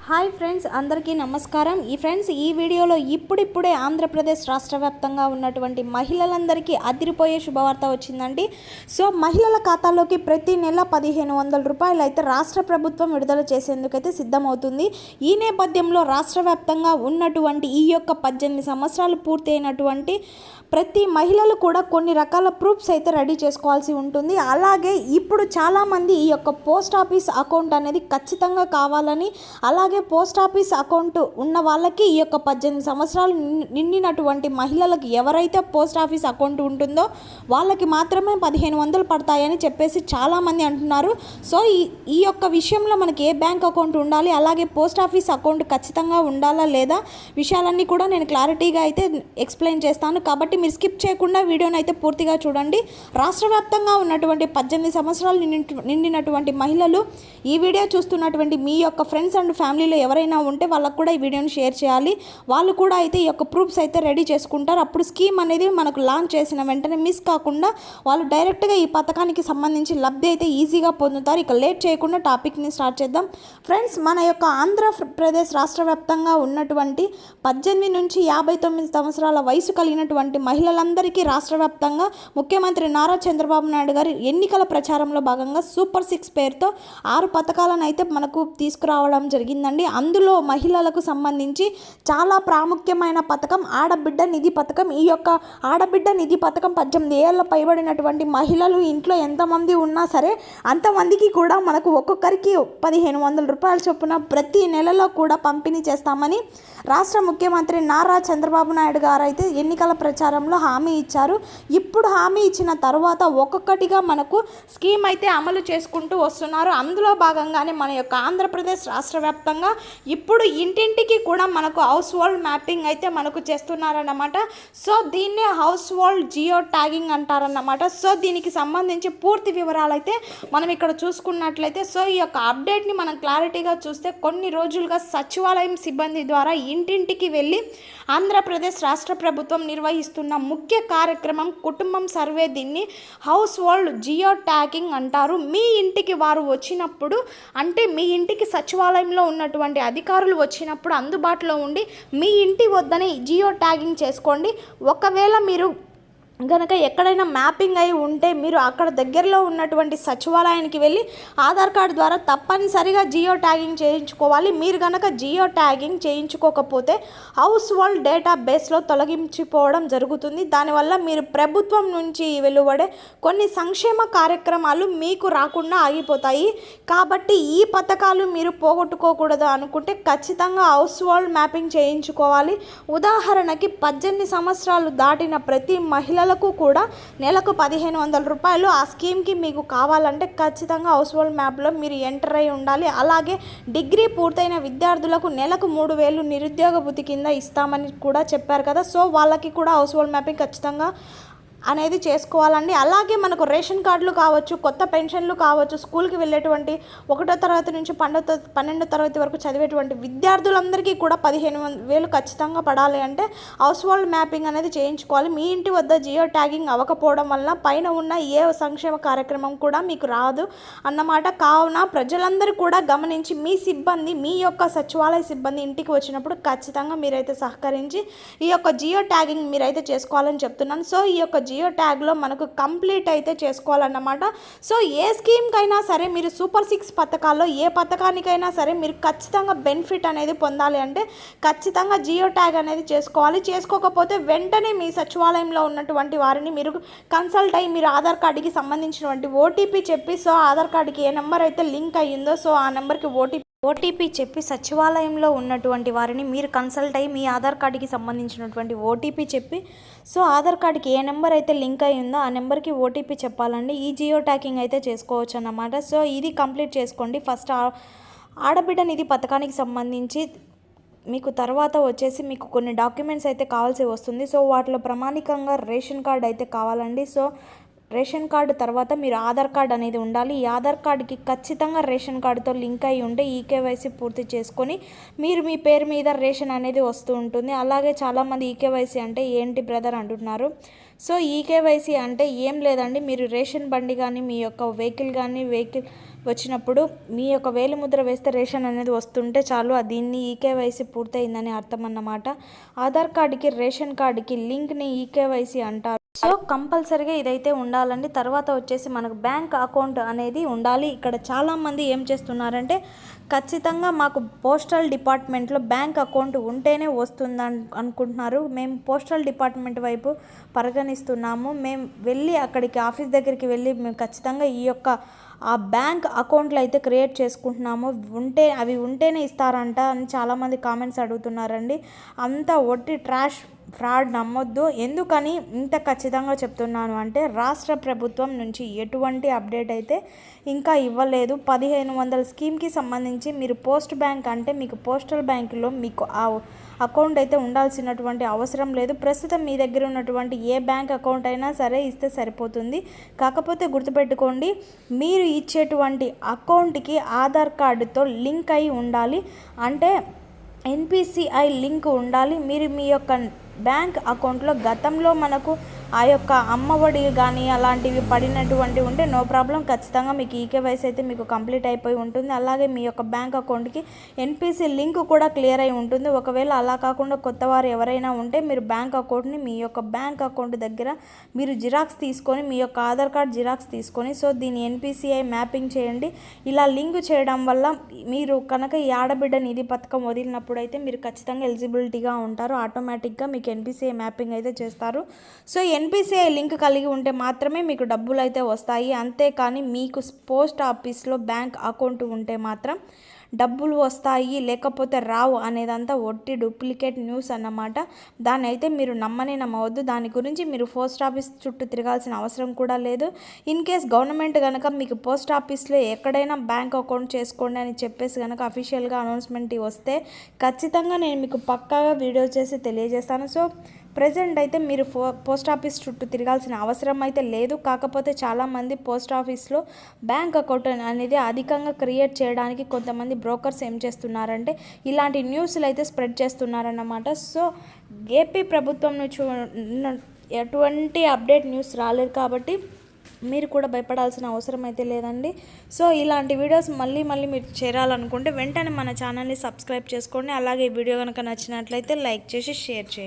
Hi friends, అందరికీ నమస్కారం. ఈ వీడియోలో ఇప్పుడిప్పుడే ఆంధ్రప్రదేశ్ రాష్ట్ర వ్యాప్తంగా ఉన్నటువంటి మహిళలందరికీ అదిరిపోయే శుభవార్త వచ్చిందండి. సో మహిళల ఖాతాలోకి ప్రతి నెల 1500 రూపాయలు అయితే రాష్ట్ర ప్రభుత్వం విడుదల చేసేందుకైతే సిద్ధమవుతుంది. ఈ నేపథ్యంలో రాష్ట్ర వ్యాప్తంగా ఉన్నటువంటి ఈ యొక్క 18 సంవత్సరాలు పూర్తి అయినటువంటి ప్రతి మహిళలు కూడా కొన్ని రకాల ప్రూఫ్స్ అయితే రెడీ చేసుకోవాల్సి ఉంటుంది. అలాగే ఇప్పుడు చాలామంది ఈ యొక్క పోస్ట్ ఆఫీస్ అకౌంట్ అనేది ఖచ్చితంగా కావాలని, అలాగే పోస్ట్ ఆఫీస్ అకౌంట్ ఉన్న వాళ్ళకి ఈ యొక్క 18 సంవత్సరాలు నిండినటువంటి మహిళలకు ఎవరైతే పోస్ట్ ఆఫీస్ అకౌంట్ ఉంటుందో వాళ్ళకి మాత్రమే 1500 పడతాయని చెప్పేసి చాలామంది అంటున్నారు. సో ఈ యొక్క విషయంలో మనకి ఏ బ్యాంక్ అకౌంట్ ఉండాలి, అలాగే పోస్ట్ ఆఫీస్ అకౌంట్ ఖచ్చితంగా ఉండాలా లేదా విషయాలన్నీ కూడా నేను క్లారిటీగా అయితే ఎక్స్ప్లెయిన్ చేస్తాను. కాబట్టి మీరు స్కిప్ చేయకుండా వీడియోని అయితే పూర్తిగా చూడండి. రాష్ట్ర వ్యాప్తంగా ఉన్నటువంటి 18 సంవత్సరాలు నిండినటువంటి మహిళలు ఈ వీడియో చూస్తున్నటువంటి మీ యొక్క ఫ్రెండ్స్ అండ్ ఫ్యామిలీలో ఎవరైనా ఉంటే వాళ్ళకు కూడా ఈ వీడియోని షేర్ చేయాలి. వాళ్ళు కూడా అయితే ఈ యొక్క ప్రూఫ్స్ అయితే రెడీ చేసుకుంటారు. అప్పుడు స్కీమ్ అనేది మనకు లాంచ్ చేసిన వెంటనే మిస్ కాకుండా వాళ్ళు డైరెక్ట్గా ఈ పథకానికి సంబంధించి లబ్ధి అయితే ఈజీగా పొందుతారు. ఇక లేట్ చేయకుండా టాపిక్ని స్టార్ట్ చేద్దాం. ఫ్రెండ్స్, మన యొక్క ఆంధ్రప్రదేశ్ రాష్ట్ర వ్యాప్తంగా ఉన్నటువంటి 18 నుంచి 59 సంవత్సరాల వయసు కలిగినటువంటి మహిళలందరికీ రాష్ట్ర వ్యాప్తంగా ముఖ్యమంత్రి నారా చంద్రబాబు నాయుడు గారి ఎన్నికల ప్రచారంలో భాగంగా సూపర్ 6 పేరుతో 6 పథకాలను అయితే మనకు తీసుకురావడం జరిగిందండి. అందులో మహిళలకు సంబంధించి చాలా ప్రాముఖ్యమైన పథకం ఆడబిడ్డ నిధి పథకం. ఈ యొక్క ఆడబిడ్డ నిధి పథకం 18 ఏళ్ళ పైబడినటువంటి మహిళలు ఇంట్లో ఎంతమంది ఉన్నా సరే అంతమందికి కూడా మనకు ఒక్కొక్కరికి 1500 రూపాయల చొప్పున ప్రతి నెలలో కూడా పంపిణీ చేస్తామని రాష్ట్ర ముఖ్యమంత్రి నారా చంద్రబాబు నాయుడు గారు అయితే ఎన్నికల ప్రచారంలో హామీ ఇచ్చారు. ఇప్పుడు హామీ ఇచ్చిన తర్వాత ఒక్కొక్కటిగా మనకు స్కీమ్ అయితే అమలు చేసుకుంటూ వస్తున్నారు. అందులో భాగంగానే మన యొక్క ఆంధ్రప్రదేశ్ రాష్ట్ర వ్యాప్తంగా ఇప్పుడు ఇంటింటికి కూడా మనకు హౌస్ హోల్డ్ మ్యాపింగ్ అయితే మనకు చేస్తున్నారన్నమాట. సో దీన్నే హౌస్ హోల్డ్ జియో ట్యాగింగ్ అంటారన్నమాట. సో దీనికి సంబంధించి పూర్తి వివరాలు అయితే మనం ఇక్కడ చూసుకున్నట్లయితే, సో ఈ యొక్క అప్డేట్ని మనం క్లారిటీగా చూస్తే కొన్ని రోజులుగా సచివాలయం సిబ్బంది ద్వారా ఇంటింటికి వెళ్ళి ఆంధ్రప్రదేశ్ రాష్ట్ర ప్రభుత్వం నిర్వహిస్తున్న ముఖ్య కార్యక్రమం కుటుంబం సర్వే. దీన్ని హౌస్ హోల్డ్ జియో ట్యాగింగ్ అంటారు. మీ ఇంటికి వారు వచ్చినప్పుడు, అంటే మీ ఇంటికి సచివాలయంలో ఉన్నటువంటి అధికారులు వచ్చినప్పుడు అందుబాటులో ఉండి మీ ఇంటి వద్దనే జియో ట్యాగింగ్ చేసుకోండి. ఒకవేళ మీరు గనక ఎక్కడైనా మ్యాపింగ్ అయి ఉంటే మీరు అక్కడ దగ్గరలో ఉన్నటువంటి సచివాలయానికి వెళ్ళి ఆధార్ కార్డు ద్వారా తప్పనిసరిగా జియో ట్యాగింగ్ చేయించుకోవాలి. మీరు గనక జియో ట్యాగింగ్ చేయించుకోకపోతే హౌస్ హోల్డ్ డేటా బేస్లో తొలగించిపోవడం జరుగుతుంది. దానివల్ల మీరు ప్రభుత్వం నుంచి వెలువడే కొన్ని సంక్షేమ కార్యక్రమాలు మీకు రాకుండా ఆగిపోతాయి. కాబట్టి ఈ పథకాలు మీరు పోగొట్టుకోకూడదు అనుకుంటే ఖచ్చితంగా హౌస్ హోల్డ్ మ్యాపింగ్ చేయించుకోవాలి. ఉదాహరణకి 18 సంవత్సరాలు దాటిన ప్రతి మహిళ కూడా నెలకు 1500 రూపాయలు ఆ స్కీమ్కి మీకు కావాలంటే ఖచ్చితంగా హౌస్ హోల్డ్ మ్యాప్లో మీరు ఎంటర్ అయి ఉండాలి. అలాగే డిగ్రీ పూర్తయిన విద్యార్థులకు నెలకు 3000 నిరుద్యోగ భృతి కింద ఇస్తామని కూడా చెప్పారు కదా. సో వాళ్ళకి కూడా హౌస్ హోల్డ్ మ్యాపింగ్ ఖచ్చితంగా అనేది చేసుకోవాలండి. అలాగే మనకు రేషన్ కార్డులు కావచ్చు, కొత్త పెన్షన్లు కావచ్చు, స్కూల్కి వెళ్ళేటువంటి 1వ తరగతి నుంచి 12వ తరగతి వరకు చదివేటువంటి విద్యార్థులందరికీ కూడా 15,000 ఖచ్చితంగా పడాలి అంటే హౌస్ హోల్డ్ మ్యాపింగ్ అనేది చేయించుకోవాలి. మీ ఇంటి వద్ద జియో ట్యాగింగ్ అవ్వకపోవడం వలన పైన ఉన్న ఏ సంక్షేమ కార్యక్రమం కూడా మీకు రాదు అన్నమాట. కావున ప్రజలందరూ కూడా గమనించి మీ సిబ్బంది, మీ యొక్క సచివాలయ సిబ్బంది ఇంటికి వచ్చినప్పుడు ఖచ్చితంగా మీరైతే సహకరించి ఈ యొక్క జియో ట్యాగింగ్ మీరైతే చేసుకోవాలని చెప్తున్నాను. సో ఈ యొక్క జియో ట్యాగ్లో మనకు కంప్లీట్ అయితే చేసుకోవాలన్నమాట. సో ఏ స్కీమ్కైనా సరే మీరు సూపర్ 6 పథకాల్లో ఏ పథకానికైనా సరే మీరు ఖచ్చితంగా బెనిఫిట్ అనేది పొందాలి అంటే ఖచ్చితంగా జియో ట్యాగ్ అనేది చేసుకోవాలి. చేసుకోకపోతే వెంటనే మీ సచివాలయంలో ఉన్నటువంటి వారిని మీరు కన్సల్ట్ అయ్యి మీరు ఆధార్ కార్డుకి సంబంధించినటువంటి ఓటీపీ చెప్పి, సో ఆధార్ కార్డుకి ఏ నెంబర్ అయితే లింక్ అయ్యిందో సో ఆ నెంబర్కి ఓటీపీ చెప్పి సచివాలయంలో ఉన్నటువంటి వారిని మీరు కన్సల్ట్ అయ్యి మీ ఆధార్ కార్డుకి సంబంధించినటువంటి ఓటీపీ చెప్పి, సో ఆధార్ కార్డుకి ఏ నెంబర్ అయితే లింక్ అయి ఉందో ఆ నెంబర్కి ఓటీపీ చెప్పాలండి. ఈ జియో ట్యాగింగ్ అయితే చేసుకోవచ్చు అన్నమాట. సో ఇది కంప్లీట్ చేసుకోండి. ఫస్ట్ ఆడబిడ్డ నిధి పథకానికి సంబంధించి మీకు తర్వాత వచ్చేసి మీకు కొన్ని డాక్యుమెంట్స్ అయితే కావాల్సి వస్తుంది. సో వాటిలో ప్రామాణికంగా రేషన్ కార్డు అయితే కావాలండి. సో రేషన్ కార్డు తర్వాత మీరు ఆధార్ కార్డు అనేది ఉండాలి. ఈ ఆధార్ కార్డుకి ఖచ్చితంగా రేషన్ కార్డుతో లింక్ అయి ఉంటే ఈకేవైసీ పూర్తి చేసుకొని మీరు మీ పేరు మీద రేషన్ అనేది వస్తూ ఉంటుంది. అలాగే చాలామంది ఈకేవైసీ అంటే ఏంటి బ్రదర్ అంటున్నారు. సో ఈకేవైసీ అంటే ఏం లేదండి, మీరు రేషన్ బండి కానీ మీ యొక్క వెహికల్ వచ్చినప్పుడు మీ యొక్క వేలిముద్ర వేస్తే రేషన్ అనేది వస్తుంటే చాలు, దీన్ని ఈకేవైసీ పూర్తయిందని అర్థం అన్నమాట. ఆధార్ కార్డుకి రేషన్ కార్డుకి లింక్ని ఈకేవైసీ అంటారు. సో కంపల్సరీగా ఇదైతే ఉండాలండి. తర్వాత వచ్చేసి మనకు బ్యాంక్ అకౌంట్ అనేది ఉండాలి. ఇక్కడ చాలామంది ఏం చేస్తున్నారంటే ఖచ్చితంగా మాకు పోస్టల్ డిపార్ట్మెంట్లో బ్యాంక్ అకౌంట్ ఉంటేనే వస్తుందని అనుకుంటున్నారు. మేము పోస్టల్ డిపార్ట్మెంట్ వైపు పరిగణిస్తున్నాము. మేము వెళ్ళి అక్కడికి ఆఫీస్ దగ్గరికి వెళ్ళి మేము ఖచ్చితంగా ఈ యొక్క ఆ బ్యాంక్ అకౌంట్లు అయితే క్రియేట్ చేసుకుంటున్నాము, అవి ఉంటేనే ఇస్తారంట అని చాలామంది కామెంట్స్ అడుగుతున్నారండి. అంతా ఒట్టి ట్రాష్ ఫ్రాడ్, నమ్మొద్దు. ఎందుకని ఇంత ఖచ్చితంగా చెప్తున్నాను అంటే రాష్ట్ర ప్రభుత్వం నుంచి ఎటువంటి అప్డేట్ అయితే ఇంకా ఇవ్వలేదు. 1500 స్కీమ్కి సంబంధించి మీరు పోస్ట్ బ్యాంక్ అంటే మీకు పోస్టల్ బ్యాంకులో మీకు ఆ అకౌంట్ అయితే ఉండాల్సినటువంటి అవసరం లేదు. ప్రస్తుతం మీ దగ్గర ఉన్నటువంటి ఏ బ్యాంక్ అకౌంట్ అయినా సరే ఇస్తే సరిపోతుంది. కాకపోతే గుర్తుపెట్టుకోండి, మీరు ఇచ్చేటువంటి అకౌంట్కి ఆధార్ కార్డుతో లింక్ అయి ఉండాలి, అంటే ఎన్పిసిఐ లింక్ ఉండాలి. మీరు మీ యొక్క బ్యాంక్ అకౌంట్లో గతంలో మనకు ఆ యొక్క అమ్మఒడి కానీ అలాంటివి పడినటువంటి ఉంటే నో ప్రాబ్లం, ఖచ్చితంగా మీకు ఈకేవైసీ అయితే మీకు కంప్లీట్ అయిపోయి ఉంటుంది. అలాగే మీ యొక్క బ్యాంక్ అకౌంట్కి ఎన్పిసి లింక్ కూడా క్లియర్ అయి ఉంటుంది. ఒకవేళ అలా కాకుండా కొత్త వారు ఎవరైనా ఉంటే మీరు బ్యాంక్ అకౌంట్ని మీ యొక్క బ్యాంక్ అకౌంట్ దగ్గర మీరు జిరాక్స్ తీసుకొని మీ యొక్క ఆధార్ కార్డ్ జిరాక్స్ తీసుకొని సో దీన్ని ఎన్పిసిఐ మ్యాపింగ్ చేయండి. ఇలా లింక్ చేయడం వల్ల మీరు కనుక ఈ ఆడబిడ్డ నిధి పథకం వదిలినప్పుడు అయితే మీరు ఖచ్చితంగా ఎలిజిబిలిటీగా ఉంటారు. ఆటోమేటిక్గా మీకు ఎన్పిసిఐ మ్యాపింగ్ అయితే చేస్తారు. సో ఎన్పిసిఐ లింక్ కలిగి ఉంటే మాత్రమే మీకు డబ్బులు అయితే వస్తాయి. అంతేకాని మీకు పోస్ట్ ఆఫీస్లో బ్యాంక్ అకౌంట్ ఉంటే మాత్రం డబ్బులు వస్తాయి లేకపోతే రావు అనేదంతా ఒట్టి డూప్లికేట్ న్యూస్ అన్నమాట. దాన్ని అయితే మీరు నమ్మవద్దు. దాని గురించి మీరు పోస్ట్ ఆఫీస్ చుట్టూ తిరగాల్సిన అవసరం కూడా లేదు. ఇన్ కేస్ గవర్నమెంట్ కనుక మీకు పోస్ట్ ఆఫీస్లో ఎక్కడైనా బ్యాంక్ అకౌంట్ చేసుకోండి అని చెప్పేసి కనుక అఫీషియల్గా అనౌన్స్మెంట్ వస్తే ఖచ్చితంగా నేను మీకు పక్కాగా వీడియో చేసి తెలియజేస్తాను. సో ప్రజెంట్ అయితే మీరు పోస్ట్ ఆఫీస్ చుట్టూ తిరగాల్సిన అవసరం అయితే లేదు. కాకపోతే చాలామంది పోస్ట్ ఆఫీస్లో బ్యాంక్ అకౌంట్ అనేది అధికంగా క్రియేట్ చేయడానికి కొంతమంది బ్రోకర్స్ ఏం చేస్తున్నారంటే ఇలాంటి న్యూస్లు అయితే స్ప్రెడ్ చేస్తున్నారన్నమాట. సో ఏపీ ప్రభుత్వం నుంచి ఎటువంటి అప్డేట్ న్యూస్ రాలేదు కాబట్టి మీరు కూడా భయపడాల్సిన అవసరం అయితే లేదండి. సో ఇలాంటి వీడియోస్ మళ్ళీ మీరు చేరాలనుకుంటే వెంటనే మన ఛానల్ని సబ్స్క్రైబ్ చేసుకోండి. అలాగే ఈ వీడియో కనుక నచ్చినట్లయితే లైక్ చేసి షేర్ చేయండి.